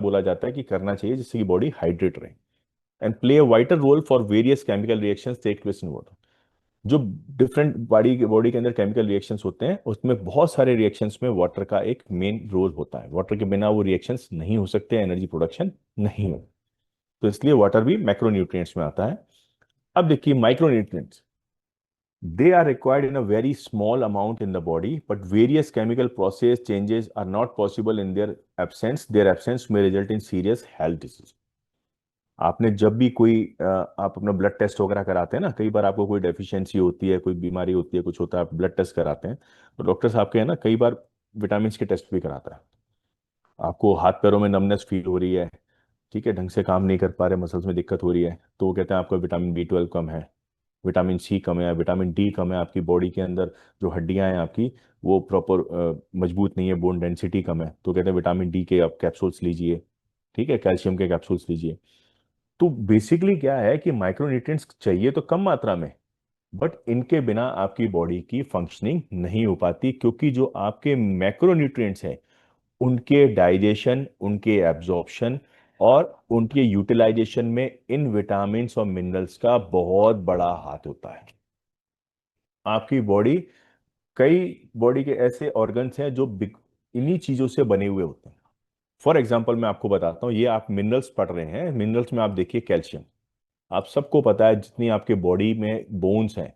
बोला जाता है कि करना चाहिए जिससे कि बॉडी हाइड्रेट रहे, and play a vital role for various chemical reactions take place in water. जो डिफरेंट बॉडी के अंदर केमिकल रिएक्शंस होते हैं उसमें बहुत सारे रिएक्शंस में वाटर का एक मेन रोल होता है। वाटर के बिना वो रिएक्शंस नहीं हो सकते, एनर्जी प्रोडक्शन नहीं हो, तो इसलिए वाटर भी मैक्रोन्यूट्रिएंट्स में आता है। अब देखिए micronutrients, they are required in a very small amount in the body, but various chemical process changes are not possible in their absence. Their absence may result in serious health disease. आपने जब भी कोई आप अपना blood test वगैरह कराते हैं ना, कई बार आपको कोई डेफिशिएंसी होती है, कोई बीमारी होती है, कुछ होता है, आप ब्लड टेस्ट कराते हैं, तो डॉक्टर साहब के है ना कई बार विटामिन के टेस्ट भी कराता है। आपको हाथ पैरों में नमनेस फील हो रही है, ठीक है, ढंग से काम नहीं कर पा रहे, मसल्स में दिक्कत हो रही है, तो वो कहते हैं आपका विटामिन B12 कम है, विटामिन सी कम है, विटामिन D कम है, आपकी बॉडी के अंदर जो हड्डियां हैं आपकी वो प्रॉपर मजबूत नहीं है, बोन डेंसिटी कम है, तो कहते हैं विटामिन D के आप कैप्सूल्स लीजिए, ठीक है, कैल्शियम के कैप्सूल्स लीजिए। तो बेसिकली क्या है कि माइक्रोन्यूट्रिएंट्स चाहिए तो कम मात्रा में, बट इनके बिना आपकी बॉडी की फंक्शनिंग नहीं हो पाती, क्योंकि जो आपके मैक्रोन्यूट्रिएंट्स हैं उनके डाइजेशन, उनके एब्जॉर्प्शन और उनके यूटिलाइजेशन में इन विटामिन्स और मिनरल्स का बहुत बड़ा हाथ होता है। आपकी बॉडी, कई बॉडी के ऐसे ऑर्गन्स हैं जो इन्हीं चीजों से बने हुए होते हैं। फॉर एग्जाम्पल मैं आपको बताता हूँ, ये आप मिनरल्स पढ़ रहे हैं, मिनरल्स में आप देखिए कैल्शियम, आप सबको पता है जितनी आपके बॉडी में बोन्स हैं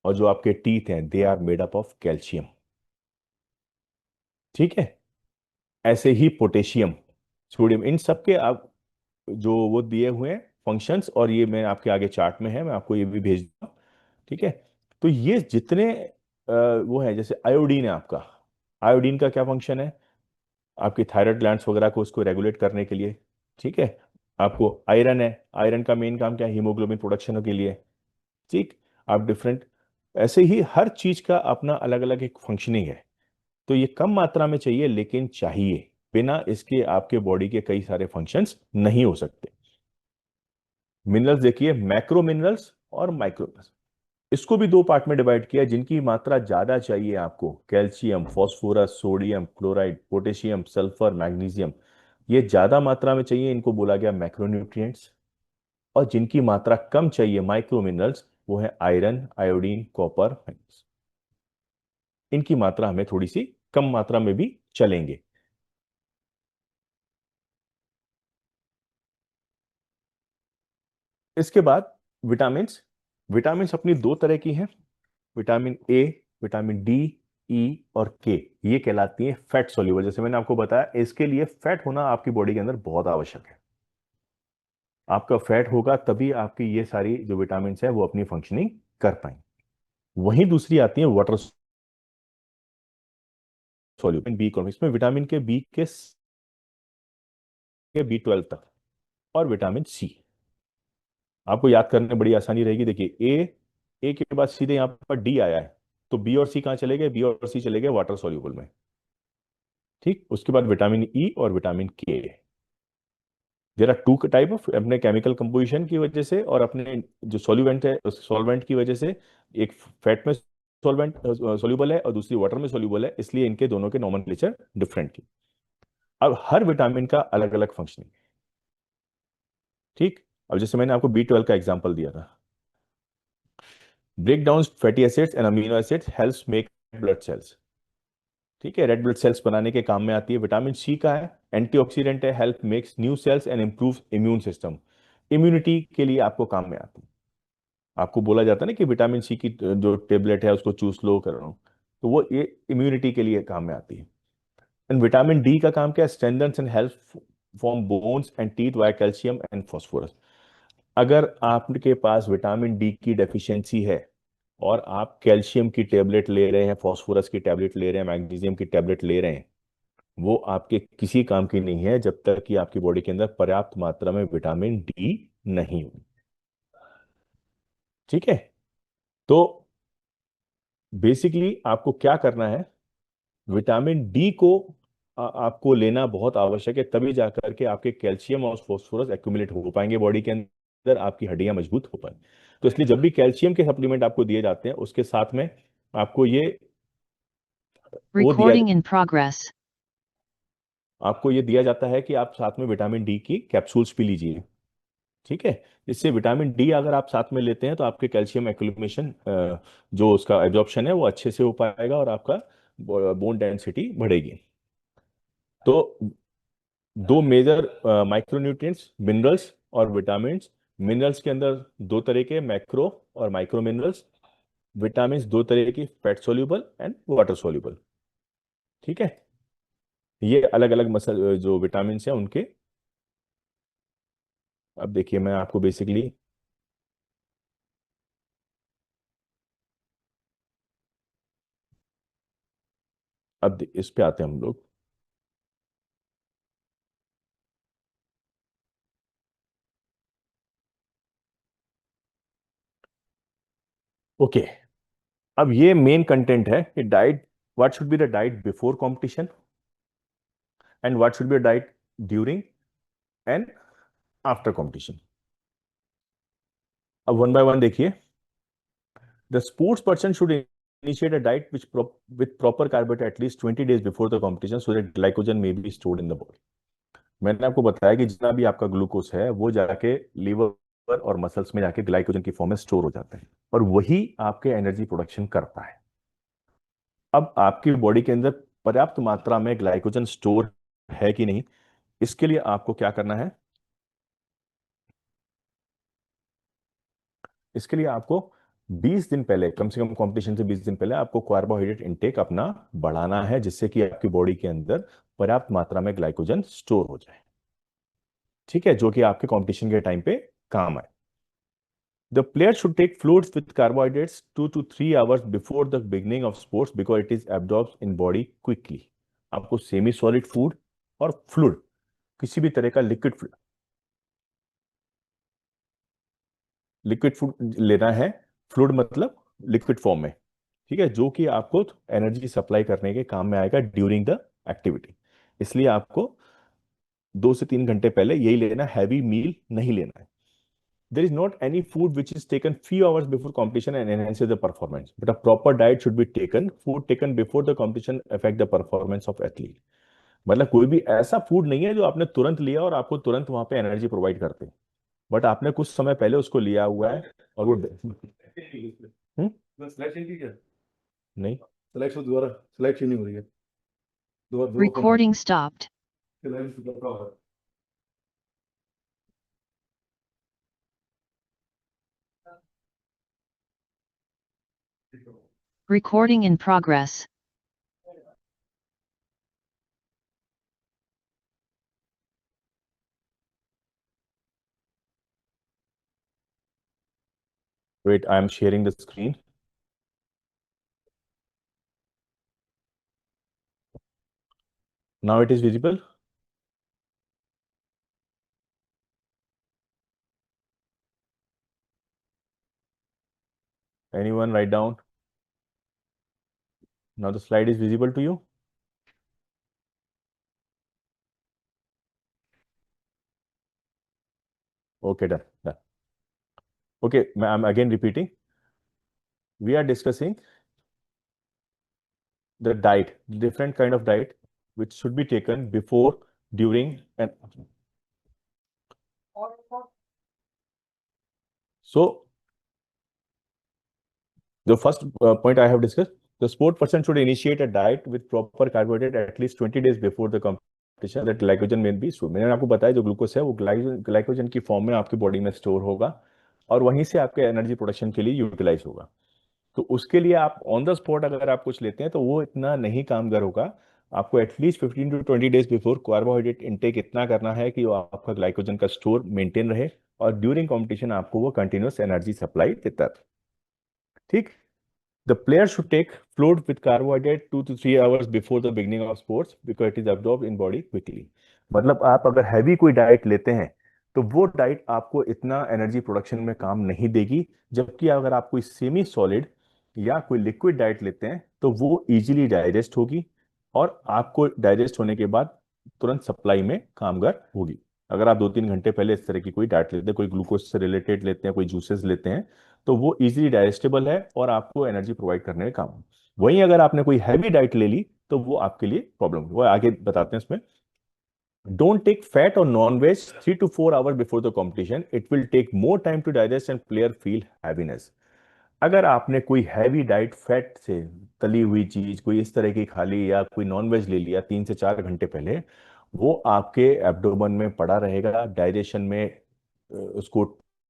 और जो आपके टीथ हैं they are made up of calcium, ठीक है। ऐसे ही पोटेशियम, सोडियम, इन सब के आप जो वो दिए हुए हैं फंक्शंस, और ये मैं आपके आगे चार्ट में है, मैं आपको ये भी भेज दूंगा, ठीक है। तो ये जितने वो है, जैसे आयोडीन है आपका, आयोडीन का क्या फंक्शन है, आपकी थायराइड ग्लैंड्स वगैरह को उसको रेगुलेट करने के लिए, ठीक है। आपको आयरन है, आयरन का मेन काम क्या है, हीमोग्लोबिन प्रोडक्शन के लिए, ठीक। आप डिफरेंट, ऐसे ही हर चीज का अपना अलग अलग एक फंक्शनिंग है। तो ये कम मात्रा में चाहिए, लेकिन चाहिए, बिना इसके आपके बॉडी के कई सारे फंक्शंस नहीं हो सकते। मिनरल्स देखिए, मैक्रो मिनरल्स और माइक्रो मिनरल्स, इसको भी दो पार्ट में डिवाइड किया है। जिनकी मात्रा ज्यादा चाहिए आपको, calcium, phosphorus, sodium chloride, potassium, sulphur, magnesium, ये ज्यादा मात्रा में चाहिए, इनको बोला गया मैक्रोन्यूट्रिएंट्स। और जिनकी मात्रा कम चाहिए, माइक्रो मिनरल्स, वो है आयरन, आयोडीन, कॉपर, मैग्नीज। इनकी मात्रा हमें थोड़ी सी कम मात्रा में भी चलेंगे। इसके बाद विटामिन्स, विटामिन्स अपनी दो तरह की हैं, vitamin A, vitamin D, E और K, ये कहलाती है फैट सोल्यूबल। जैसे मैंने आपको बताया, इसके लिए फैट होना आपकी बॉडी के अंदर बहुत आवश्यक है। आपका फैट होगा तभी आपकी ये सारी जो विटामिन है वो अपनी फंक्शनिंग कर पाएंगे। वहीं दूसरी आती है वाटर सोल्यूबल बी कॉम्प्लेक्स, इसमें विटामिन के B12 तक, और विटामिन C। आपको याद करने में बड़ी आसानी रहेगी। देखिए ए के बाद सीधे यहाँ पर डी आया है, तो बी और सी कहाँ चले गए, बी और सी चले गए वाटर सोल्यूबल में, ठीक। उसके बाद विटामिन E और vitamin K। There are two type of, अपने केमिकल कंपोजिशन की वजह से और अपने जो सॉल्यूवेंट है उस सॉल्वेंट की वजह से, एक फैट में सॉल्वेंट सोल्यूबल है और दूसरी वाटर में सोल्यूबल है, इसलिए इनके दोनों के नॉमेनक्लेचर डिफरेंट की। अब हर विटामिन का अलग अलग फंक्शनिंग, ठीक। अब जैसे मैंने आपको B12 का एग्जांपल दिया था, break down fatty acids and amino acids helps make blood cells, ठीक है, रेड ब्लड सेल्स बनाने के काम में आती है। विटामिन C का है, एंटीऑक्सीडेंट है, help makes new sales and improve immune system, immunity के लिए आपको काम में आती है। आपको बोला जाता है ना कि विटामिन C की जो टेबलेट है उसको चूस लो कर रहा हूँ, तो वो ये इम्यूनिटी के लिए काम में आती है। एंड विटामिन D का काम क्या है, strengthens and help form bones and teeth via calcium and phosphorus. अगर आपके पास विटामिन D की डेफिशिएंसी है और आप कैल्शियम की टेबलेट ले रहे हैं, फास्फोरस की टेबलेट ले रहे हैं, मैग्नीशियम की टेबलेट ले रहे हैं, वो आपके किसी काम की नहीं है जब तक कि आपकी बॉडी के अंदर पर्याप्त मात्रा में विटामिन D नहीं हो, ठीक है। तो बेसिकली आपको क्या करना है, विटामिन D को आपको लेना बहुत आवश्यक है, तभी जाकर के आपके कैल्शियम और फास्फोरस एक्यूमुलेट हो पाएंगे बॉडी के अंदर, आपकी हड्डियां मजबूत हो पाए। तो इसलिए जब भी कैल्शियम के सप्लीमेंट आपको दिए जाते हैं, उसके साथ में आपको ये वो दिया Recording in progress. आपको ये दिया जाता है कि आप साथ में विटामिन डी की कैप्सूल्स भी लीजिए। ठीक है। इससे विटामिन डी अगर आप साथ में लेते हैं तो आपके कैल्शियम एक्युमुलेशन, जो उसका एब्जॉर्प्शन है वो अच्छे से हो पाएगा और आपका बोन डेंसिटी बढ़ेगी। तो दो मेजर माइक्रोन्यूट्रिएंट्स, मिनरल्स और विटामिन्स। मिनरल्स के अंदर दो तरह के, मैक्रो और माइक्रो मिनरल्स। विटामिन्स दो तरह की, fat soluble and water soluble. ठीक है। ये अलग अलग मसल जो विटामिन हैं उनके। अब देखिए मैं आपको बेसिकली, अब इस पे आते हैं हम लोग। ओके। अब ये मेन कंटेंट है कि diet, what should be the diet before competition and what should be the diet during and after competition. अब वन बाय वन देखिए। The sports person should initiate a diet with proper carbohydrate at least 20 days before the competition so that glycogen may be stored in the body। मैंने आपको बताया कि जितना भी आपका glucose है वो जाके लीवर और मसल्स में जाके ग्लाइकोजन की फॉर्म में स्टोर हो जाता है और वही आपके एनर्जी प्रोडक्शन करता है। अब आपकी बॉडी के अंदर पर्याप्त मात्रा में ग्लाइकोजन स्टोर है कि नहीं, इसके लिए आपको क्या करना है? इसके लिए आपको 20 दिन पहले, कम से कम कंपटीशन से 20 दिन पहले आपको कार्बोहाइड्रेट इंटेक अपना बढ़ाना है, जिससे कि आपकी बॉडी के अंदर पर्याप्त मात्रा में ग्लाइकोजन स्टोर हो जाए। ठीक है, जो कि आपके कंपटीशन के टाइम पे काम आए। The player should take fluids with carbohydrates 2 to 3 hours before the beginning of sports because it is absorbed in body quickly। आपको सेमी सॉलिड फूड और फ्लूइड, किसी भी तरह का लिक्विड फूड लेना है। फ्लूइड मतलब लिक्विड फॉर्म में। ठीक है, जो कि आपको एनर्जी सप्लाई करने के काम में आएगा ड्यूरिंग द एक्टिविटी। इसलिए आपको 2 से 3 घंटे पहले यही लेना, हैवी मील नहीं लेना है। There is not any food which is taken few hours before competition and enhances the performance, but a proper diet should be taken। Food taken before the competition affect the performance of athlete। मतलब कोई भी ऐसा food नहीं है जो आपने तुरंत लिया और आपको तुरंत वहां पे एनर्जी प्रोवाइड करते हैं, बट आपने कुछ समय पहले उसको लिया हुआ है और वो सिलेक्शन की क्या? नहीं, सिलेक्शन दोबारा सिलेक्शन नहीं हो रही है। दोबारा दोबारा Recording stopped. Recording in progress. Wait, I am sharing the screen. Now it is visible. Anyone write down? Now the slide is visible to you. Okay, done, done. Okay, I'm again repeating. We are discussing the diet, different kind of diet which should be taken before, during, and so the first point I have discussed, the sport person should initiate a diet with proper carbohydrate at least 20 days before the competition that glycogen may be stored। मैंने आपको बताया जो glucose है वो glycogen की form में आपकी body में स्टोर होगा और वहीं से आपके एनर्जी प्रोडक्शन के लिए यूटिलाइज होगा। तो उसके लिए आप ऑन द स्पॉट अगर आप कुछ लेते हैं तो वो इतना नहीं कामगार होगा। आपको at least 15 to 20 days before carbohydrate intake इतना करना है कि वो आपका ग्लाइकोजन का स्टोर मेंटेन रहे और ड्यूरिंग कंपटीशन आपको वो कंटिन्यूस एनर्जी सप्लाई देता है। ठीक। The player should take fluid with carbohydrate 2 to 3 hours before the beginning of sports because it is absorbed in body quickly। मतलब आप अगर हैवी कोई डाइट लेते हैं तो वो डाइट आपको इतना एनर्जी प्रोडक्शन में काम नहीं देगी, जबकि अगर आप कोई सेमी सॉलिड या कोई लिक्विड डाइट लेते हैं तो वो इजीली डाइजेस्ट होगी और आपको डाइजेस्ट होने के बाद तुरंत सप्लाई में कामगार होगी। अगर आप 2-3 घंटे पहले इस तरह की कोई डाइट लेते हैं, कोई ग्लूकोज से रिलेटेड लेते हैं, कोई जूसेस लेते हैं, तो वो इजीली डाइजेस्टेबल है और आपको एनर्जी प्रोवाइड करने में काम। वहीं अगर आपने कोई हैवी डाइट ले ली तो वो आपके लिए प्रॉब्लम, वो आगे बताते हैं इसमें। Don't take fat or non-veg 3 to 4 hours before the competition. It will take more time to digest and player feel heaviness. अगर आपने कोई हैवी डाइट फैट से तली हुई चीज कोई इस तरह की खा ली या कोई नॉनवेज ले लिया 3 से 4 घंटे पहले, वो आपके एब्डोमेन में पड़ा रहेगा, डाइजेशन में उसको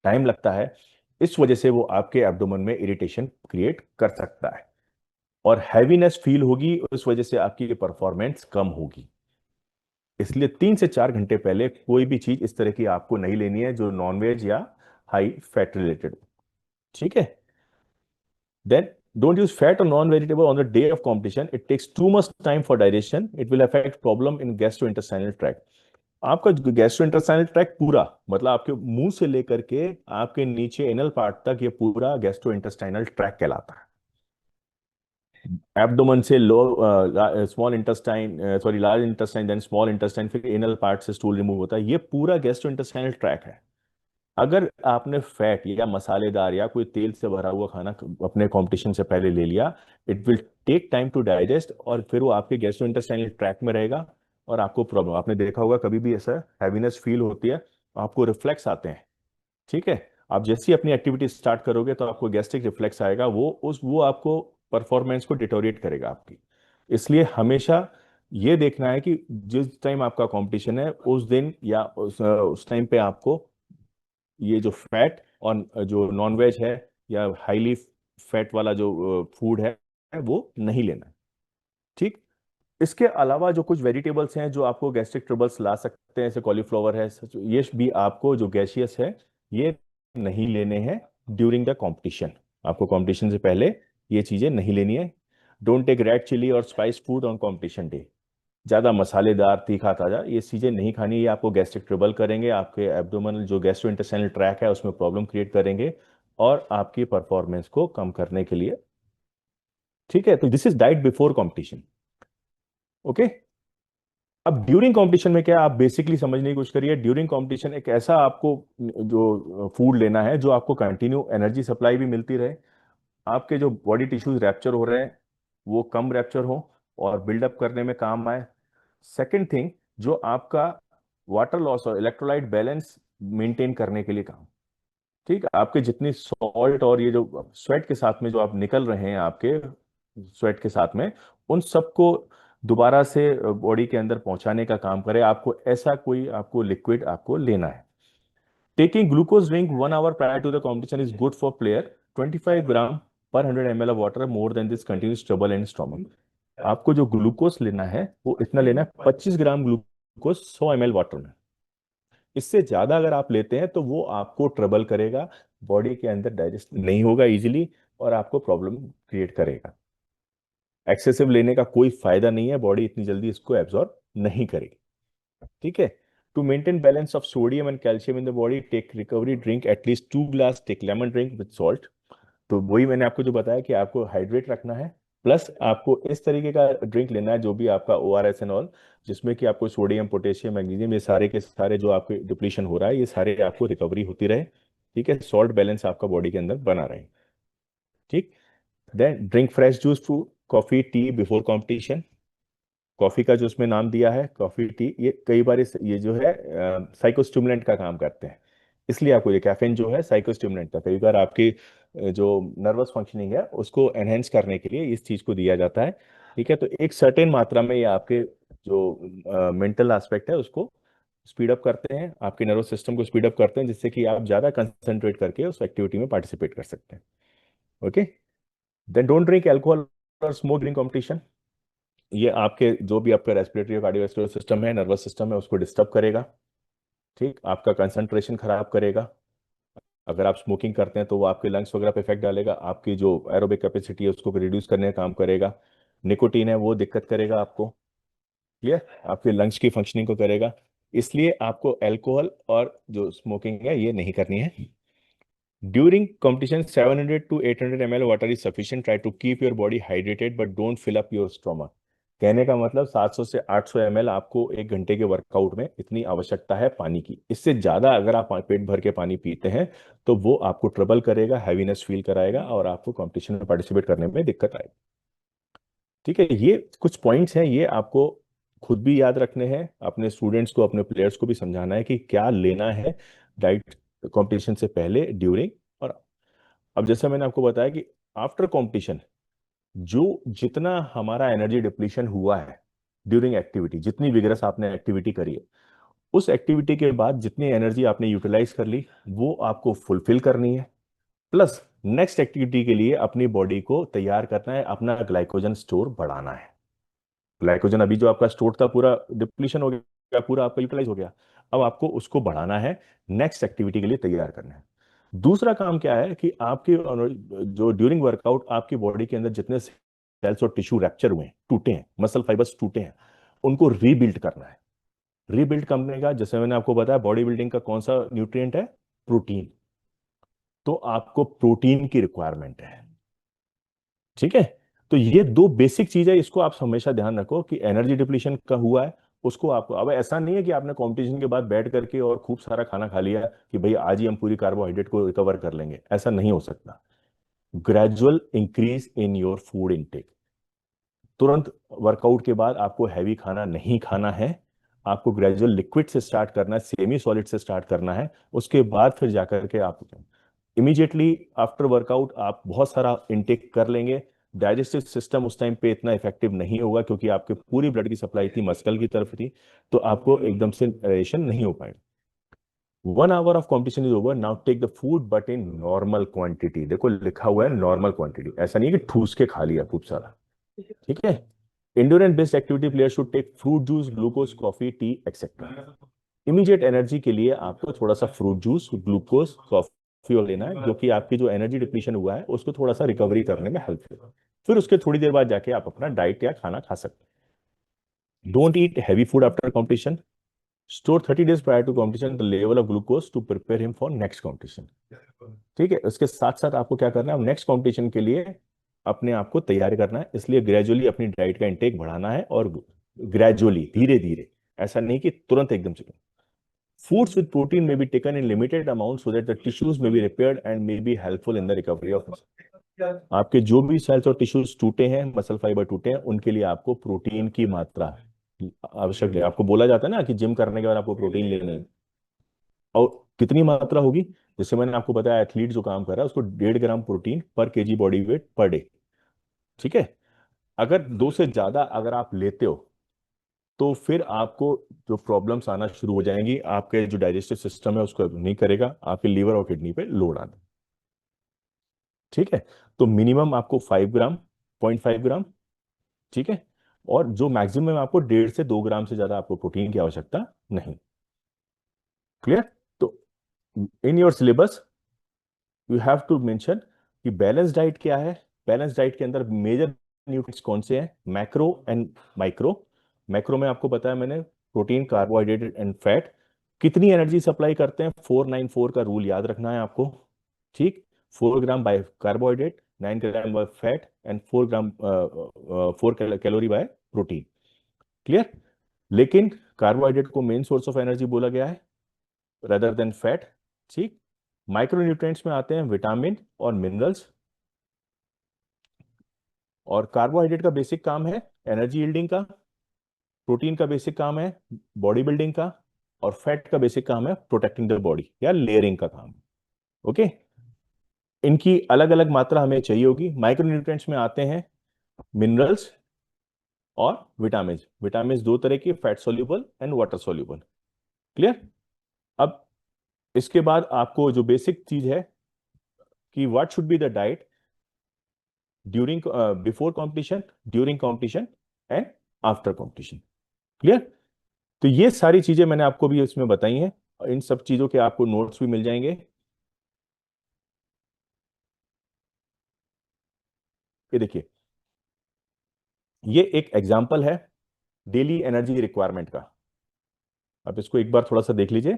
टाइम लगता है। इस वजह से वो आपके एब्डोमेन में इरिटेशन क्रिएट कर सकता है और हैवीनेस फील होगी, उस वजह से आपकी परफॉर्मेंस कम होगी। इसलिए 3 से 4 घंटे पहले कोई भी चीज इस तरह की आपको नहीं लेनी है जो नॉनवेज या हाई फैट रिलेटेड हो। ठीक है। Then don't use fat or non-vegetable on the day of competition. It takes too much time for digestion. It will affect problem in gastrointestinal tract. आपका गैस्ट्रोइंटेस्टाइनल ट्रैक्ट पूरा मतलब आपके मुंह से लेकर के आपके नीचे एनल पार्ट तक ये पूरा गैस्ट्रोइंटेस्टाइनल ट्रैक्ट कहलाता है। एब्डोमेन से लो small intestine sorry large intestine then small intestine फिर एनल पार्ट से स्टूल रिमूव होता है, ये पूरा गैस्ट्रोइंटेस्टाइनल ट्रैक है। अगर आपने फैट या मसालेदार या कोई तेल से भरा हुआ खाना अपने कंपटीशन से पहले ले लिया, it will take time to digest और फिर वो आपके गैस्ट्रोइंटेस्टाइनल ट्रैक में रहेगा और आपको प्रॉब्लम। आपने देखा होगा कभी भी ऐसा हैवीनेस फील होती है, आपको रिफ्लेक्स आते हैं। ठीक है। आप जैसी अपनी एक्टिविटी स्टार्ट करोगे तो आपको गैस्ट्रिक रिफ्लेक्स आएगा, वो आपको परफॉर्मेंस को डिटोरिएट करेगा आपकी। इसलिए हमेशा ये देखना है कि जिस टाइम आपका कंपटीशन है उस दिन या उस टाइम पे आपको ये जो फैट और जो नॉन वेज है या हाईली फैट वाला जो फूड है वो नहीं लेना है। ठीक। इसके अलावा जो कुछ वेजिटेबल्स हैं जो आपको गैस्ट्रिक ट्रबल्स ला सकते हैं, जैसे कॉलीफ्लावर है, ये भी आपको जो गैसियस है ये नहीं लेने हैं ड्यूरिंग द कंपटीशन। आपको कंपटीशन से पहले ये चीजें नहीं लेनी है। डोंट टेक रेड चिली और spice food on competition day. ज्यादा मसालेदार तीखा ताजा ये चीजें नहीं खानी, ये आपको गैस्ट्रिक ट्रबल करेंगे, आपके एब्डोमिनल जो गैस्ट्रोइंटेस्टाइनल ट्रैक है उसमें प्रॉब्लम क्रिएट करेंगे और आपकी परफॉर्मेंस को कम करने के लिए। ठीक है। तो this is diet before competition. Okay. अब ड्यूरिंग कंपटीशन में क्या आप बेसिकली समझने की कोशिश करिए। ड्यूरिंग कंपटीशन एक ऐसा आपको जो फूड लेना है जो आपको कंटिन्यू एनर्जी सप्लाई भी मिलती रहे, आपके जो बॉडी टिश्यूज रैप्चर हो रहे हैं वो कम रैप्चर हो और बिल्डअप करने में काम आए। सेकंड थिंग, जो आपका वाटर लॉस और इलेक्ट्रोलाइट बैलेंस मेंटेन करने के लिए काम। ठीक है। आपके जितनी सॉल्ट और ये जो स्वेट के साथ में जो आप निकल रहे हैं आपके स्वेट के साथ में, उन सबको दोबारा से बॉडी के अंदर पहुंचाने का काम करे। आपको ऐसा कोई आपको लिक्विड आपको लेना है। Taking glucose drink 1 hour prior to the competition is good for player. 25 gram per 100 ml of water more than this continuous trouble and stomach. आपको जो ग्लूकोज लेना है वो इतना लेना है, 25 ग्राम ग्लूकोज 100 ml वाटर में। इससे ज्यादा अगर आप लेते हैं तो वो आपको ट्रबल करेगा, बॉडी के अंदर डाइजेस्ट नहीं होगा इजीली और आपको प्रॉब्लम क्रिएट करेगा। एक्सेसिव लेने का कोई फायदा नहीं है, बॉडी इतनी जल्दी इसको एब्जॉर्ब नहीं करेगी। ठीक है। To maintain balance of sodium and calcium in the body, take recovery drink at least 2 glass, take lemon drink with salt. तो वही मैंने आपको जो बताया कि आपको हाइड्रेट रखना है, प्लस आपको इस तरीके का ड्रिंक लेना है जो भी आपका ORS एंड ऑल, जिसमें कि आपको सोडियम पोटेशियम मैग्नीशियम ये सारे के सारे जो आपके डिप्लीशन हो रहा है ये सारे आपको रिकवरी होती रहे। ठीक है। सॉल्ट बैलेंस आपका बॉडी के अंदर बना रहे। ठीक। Then drink fresh juice, fruit, coffee, tea before competition. Coffee का जो उसमें नाम दिया है कॉफी टी, ये कई बार ये जो है साइकोस्टिमुलेंट का काम करते हैं। इसलिए आपको ये कैफीन जो है साइकोस्टिमुलेंट का, कई बार आपकी जो नर्वस फंक्शनिंग है उसको एनहेंस करने के लिए इस चीज को दिया जाता है। ठीक है। तो एक सर्टेन मात्रा में ये आपके जो मेंटल एस्पेक्ट है उसको स्पीड अप करते हैं, आपके नर्वस सिस्टम को स्पीड अप करते हैं, जिससे कि आप ज्यादा कंसंट्रेट करके उस एक्टिविटी में पार्टिसिपेट कर सकते हैं। Okay. Then don't drink alcohol और स्मोक ड्रिंक कॉम्पिटिशन। ये आपके जो भी आपका रेस्पिरेटरी और कार्डियोवास्कुलर सिस्टम है, नर्वस सिस्टम है, उसको डिस्टर्ब करेगा। ठीक। आपका कंसंट्रेशन खराब करेगा। अगर आप स्मोकिंग करते हैं तो वो आपके लंग्स वगैरह पे इफेक्ट डालेगा, आपकी जो एरोबिक कैपेसिटी है उसको रिड्यूस करने का काम करेगा। निकोटीन है वो दिक्कत करेगा आपको। क्लियर। आपके लंग्स की फंक्शनिंग को करेगा। इसलिए आपको अल्कोहल और जो स्मोकिंग है ये नहीं करनी है। During competition, 700 to 800 ml water is sufficient. Try to keep your body hydrated, but don't fill up your stomach. कहने का मतलब 700 से 800 ml आपको 1 घंटे के वर्कआउट में इतनी आवश्यकता है पानी की। इससे ज्यादा अगर आप पेट भर के पानी पीते हैं तो वो आपको ट्रबल करेगा, हैवीनेस फील कराएगा और आपको कंपटीशन में पार्टिसिपेट करने में दिक्कत आएगी। ठीक है। ये कुछ पॉइंट्स हैं, ये आपको खुद भी याद रखने हैं, अपने स्टूडेंट्स को, अपने प्लेयर्स को भी समझाना है कि क्या लेना है डाइट कंपटीशन से पहले, ड्यूरिंग और अब जैसे मैंने आपको बताया कि आफ्टर कंपटीशन जो जितना हमारा एनर्जी डिप्लीशन हुआ है ड्यूरिंग एक्टिविटी, जितनी विगरस आपने एक्टिविटी करी है, उस एक्टिविटी के बाद जितनी एनर्जी आपने यूटिलाइज कर ली वो आपको फुलफिल करनी है, प्लस नेक्स्ट एक्टिविटी के लिए अपनी बॉडी को तैयार करना है, अपना ग्लाइकोजन स्टोर बढ़ाना है। ग्लाइकोजन अभी जो आपका स्टोर था पूरा डिप्लीशन हो गया, पूरा आपका यूटिलाइज हो गया, अब आपको उसको बढ़ाना है, नेक्स्ट एक्टिविटी के लिए तैयार करना है। दूसरा काम क्या है कि आपके जो ड्यूरिंग वर्कआउट आपकी बॉडी के अंदर जितने सेल्स और टिश्यू रैप्चर हुए हैं, टूटे हैं, मसल फाइबर्स टूटे हैं, उनको रीबिल्ड करना है। रीबिल्ड करने का, जैसे मैंने आपको बताया, बॉडी बिल्डिंग का कौन सा न्यूट्रिएंट है? प्रोटीन। तो आपको प्रोटीन की रिक्वायरमेंट है। ठीक है, तो ये दो बेसिक चीज है, इसको आप हमेशा ध्यान रखो कि एनर्जी डिप्लीशन का हुआ है, उसको आपको, अब ऐसा नहीं है कि आपने कंपटीशन के बाद बैठ करके और खूब सारा खाना खा लिया कि भाई आज ही हम पूरी कार्बोहाइड्रेट को रिकवर कर लेंगे, ऐसा नहीं हो सकता। Gradual increase in your food intake. तुरंत वर्कआउट के बाद आपको हैवी खाना नहीं खाना है, आपको ग्रेजुअल लिक्विड से स्टार्ट करना है, सेमी सॉलिड से स्टार्ट करना है, उसके बाद फिर जाकर के आप इमीडिएटली आफ्टर वर्कआउट आप बहुत सारा इनटेक कर लेंगे। डाइजेस्टिव सिस्टम उस टाइम पे इतना इफेक्टिव नहीं होगा क्योंकि आपके पूरी ब्लड की सप्लाई थी मस्कल की तरफ थी, तो आपको एकदम से डाइजेशन नहीं हो पाएगा। 1 hour of competition is over, now take the food but in normal quantity. देखो लिखा हुआ है नॉर्मल क्वांटिटी, ऐसा नहीं है कि ठूस के खा लिया खूब सारा। ठीक है, endurance based activity player should take fruit juice, glucose, coffee, tea etcetera. Immediate energy के लिए आपको थोड़ा सा फ्रूट जूस, ग्लूकोज, कॉफी और लेना है, जो कि आपकी जो एनर्जी डिप्लीशन हुआ है उसको थोड़ा सा रिकवरी करने में हेल्प करेगा। फिर उसके थोड़ी देर बाद जाके आप अपना डाइट या खाना खा सकते हैं। Don't eat heavy food after competition. Store 30 days prior to competition the level of glucose to prepare him for next competition। ठीक है, उसके साथ साथ आपको क्या करना है, नेक्स्ट कंपटीशन के लिए अपने आप को तैयार करना है, इसलिए ग्रेजुअली अपनी डाइट का इंटेक बढ़ाना है, और ग्रेजुअली, धीरे धीरे, ऐसा नहीं कि तुरंत एकदम से। Foods with protein may be taken in limited amounts so that the tissues may be repaired and may be helpful in the recovery of muscle। आपके जो भी सेल्स और टिश्यूज टूटे हैं, मसल फाइबर टूटे हैं, उनके लिए आपको प्रोटीन की मात्रा आवश्यक है। आपको बोला जाता है ना कि जिम करने के बाद आपको प्रोटीन लेना है, और कितनी मात्रा होगी? जैसे मैंने आपको बताया, एथलीट जो काम कर रहा है उसको 1.5 ग्राम प्रोटीन पर KG body weight per day. ठीक है, अगर दो से ज्यादा अगर आप लेते हो तो फिर आपको जो प्रॉब्लम्स आना शुरू हो जाएंगी, आपके जो डाइजेस्टिव सिस्टम है उसको नहीं करेगा, आपके लीवर और किडनी पे लोड आना। ठीक है, तो मिनिमम आपको 5 ग्राम, 0.5 ग्राम। ठीक है, और जो मैक्सिमम आपको 1.5 से 2 ग्राम से ज्यादा आपको प्रोटीन की आवश्यकता नहीं। क्लियर? तो in your syllabus you have to mention कि बैलेंस डाइट क्या है। बैलेंस डाइट के अंदर मेजर न्यूट्रिएंट्स कौन से हैं? Macro and micro. मैक्रो में आपको बताया मैंने, प्रोटीन, कार्बोहाइड्रेट एंड फैट। कितनी एनर्जी सप्लाई करते हैं? 494 का रूल याद रखना है आपको। ठीक, 4 ग्राम bye carbohydrate, 9 gram bye fat and 4 gram 4 calorie bye protein. Clear? लेकिन कार्बोहाइड्रेट को मेन सोर्स ऑफ एनर्जी बोला गया है रेदर देन फैट। ठीक, माइक्रोन्यूट्रिएंट्स में आते हैं विटामिन और मिनरल्स, और कार्बोहाइड्रेट का बेसिक काम है एनर्जी यील्डिंग का, प्रोटीन का बेसिक काम है बॉडी बिल्डिंग का, और फैट का बेसिक काम है प्रोटेक्टिंग द बॉडी या लेयरिंग का काम। ओके, इनकी अलग अलग मात्रा हमें चाहिए होगी। माइक्रोन्यूट्रिएंट्स में आते हैं मिनरल्स और विटामिन। विटामिन दो तरह की, fat soluble and water soluble. Clear? अब इसके बाद आपको जो बेसिक चीज है कि what should be the diet during, before competition, during competition and after competition. Clear? तो ये सारी चीजें मैंने आपको भी इसमें बताई हैं, इन सब चीजों के आपको नोट्स भी मिल जाएंगे। ये देखिए, ये एक एग्जांपल है डेली एनर्जी रिक्वायरमेंट का। आप इसको एक बार थोड़ा सा देख लीजिए।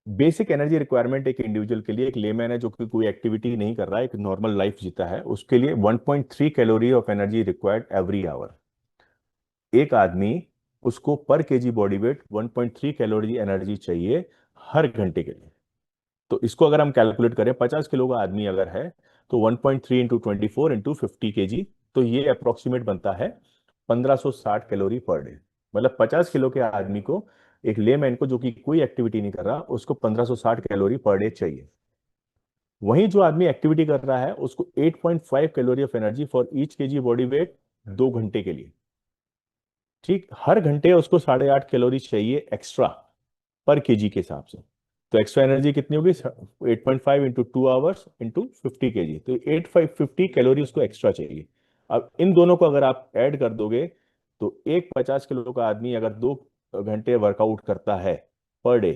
बेसिक एनर्जी रिक्वायरमेंट एक इंडिविजुअल के लिए, एक लेमैन है जो कि कोई एक्टिविटी नहीं कर रहा है, एक नॉर्मल लाइफ जीता है, उसके लिए 1.3 calorie of energy required every hour. एक आदमी, उसको पर KG body weight 1.3 calorie energy चाहिए हर घंटे के लिए। तो इसको अगर हम कैलकुलेट करें, 50 किलो का आदमी अगर है तो 1.3 इंटू 24 इंटू 50 केजी, तो ये अप्रोक्सीमेट बनता है 1560 कैलोरी पर डे। मतलब 50 किलो के आदमी को, एक लेमैन को जो कि कोई एक्टिविटी नहीं कर रहा, उसको 1560 कैलोरी पर डे चाहिए। वहीं जो आदमी एक्टिविटी कर रहा है उसको 8.5 calorie of energy for each KG body weight 2 घंटे के लिए। ठीक, हर घंटे उसको 8.5 कैलोरी चाहिए एक्स्ट्रा पर केजी के हिसाब से। तो एक्स्ट्रा एनर्जी कितनी होगी? 8.5 इंटू 2 आवर्स इंटू 50 केजी, तो 850 कैलोरी उसको एक्स्ट्रा चाहिए। अब इन दोनों को अगर आप ऐड कर दोगे तो एक 50 किलो का आदमी अगर 2 घंटे वर्कआउट करता है पर डे,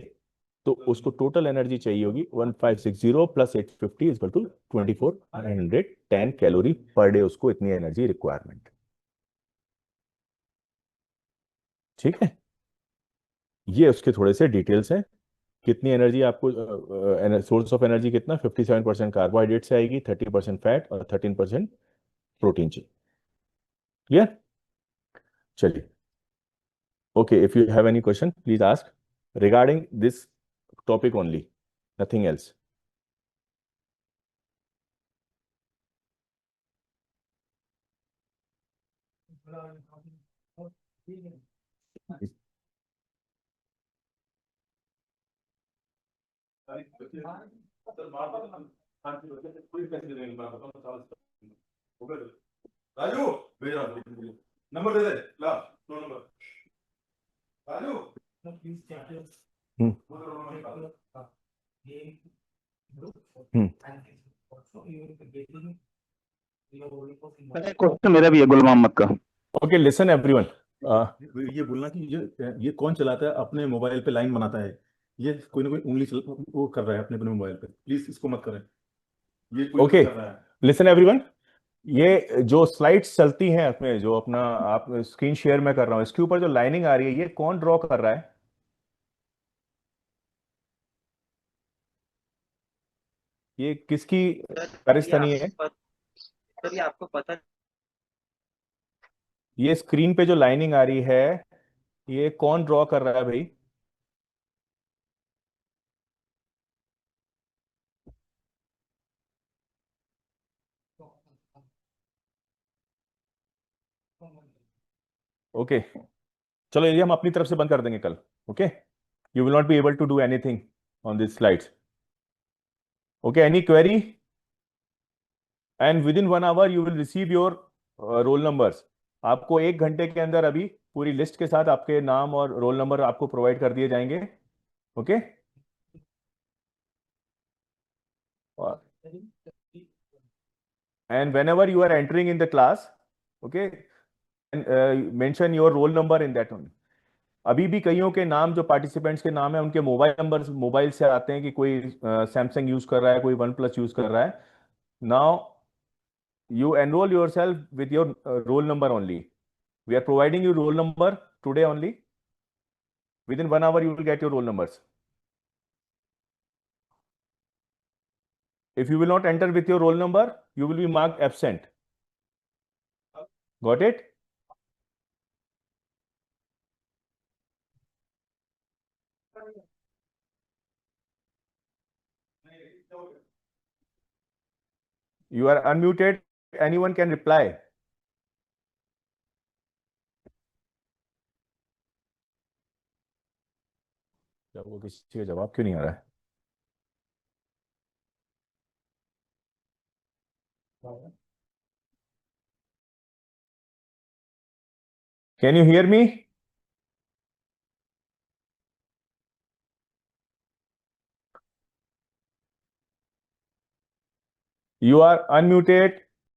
तो उसको टोटल एनर्जी चाहिए होगी 1560 plus 850 equal to 2410 calorie per day. उसको इतनी एनर्जी रिक्वायरमेंट। ठीक है, ये उसके थोड़े से डिटेल्स हैं। कितनी एनर्जी आपको, सोर्स ऑफ एनर्जी कितना? 57% कार्बोहाइड्रेट से आएगी, 30% फैट और 13% प्रोटीन से। क्लियर? चलिए, okay, if you have any question please ask regarding this topic only, nothing else. Raju, भेज रहा हूँ। नंबर दे दे, ला, 2 नंबर। राजू, हम्म हम्म क्वेश्चन मेरा भी है गुल मोहम्मद का। Okay, listen everyone. ये बोलना कि ये कौन चलाता है अपने मोबाइल पे, लाइन बनाता है। ये कोई ना कोई उंगली वो कर रहा है अपने अपने मोबाइल पे, प्लीज इसको मत करें। ये कोई ओके, कर रहा है। Listen everyone. ये जो स्लाइड्स चलती हैं अपने, जो अपना आप स्क्रीन शेयर में कर रहा हूं, इसके ऊपर जो लाइनिंग आ रही है, ये कौन ड्रॉ कर रहा है? ये किसकी कारस्तानी है? सर ये आपको पता। ये स्क्रीन पे जो लाइनिंग आ रही है, ये कौन ड्रॉ कर रहा है भाई? ओके, चलो ये हम अपनी तरफ से बंद कर देंगे कल। Okay, you will not be able to do anything on this slides. Okay, any query? And within 1 hour you will receive your roll numbers. आपको 1 घंटे के अंदर अभी पूरी लिस्ट के साथ आपके नाम और रोल नंबर आपको प्रोवाइड कर दिए जाएंगे। Okay, and whenever you are entering in the class, okay, and mention your roll number in that one. अभी भी कईयों के नाम, जो पार्टिसिपेंट्स के नाम है, उनके मोबाइल नंबर मोबाइल से आते हैं कि कोई सैमसंग यूज कर रहा है, कोई वन प्लस यूज कर रहा है। Now you enroll yourself with your roll number only. We are providing you roll number today only. Within 1 hour you will get your roll numbers. If you will not enter with your roll number, you will be marked absent. Got it? You are unmuted. Anyone can reply. वो किसी का जवाब क्यों नहीं आ रहा है? Can you hear me? You are unmuted.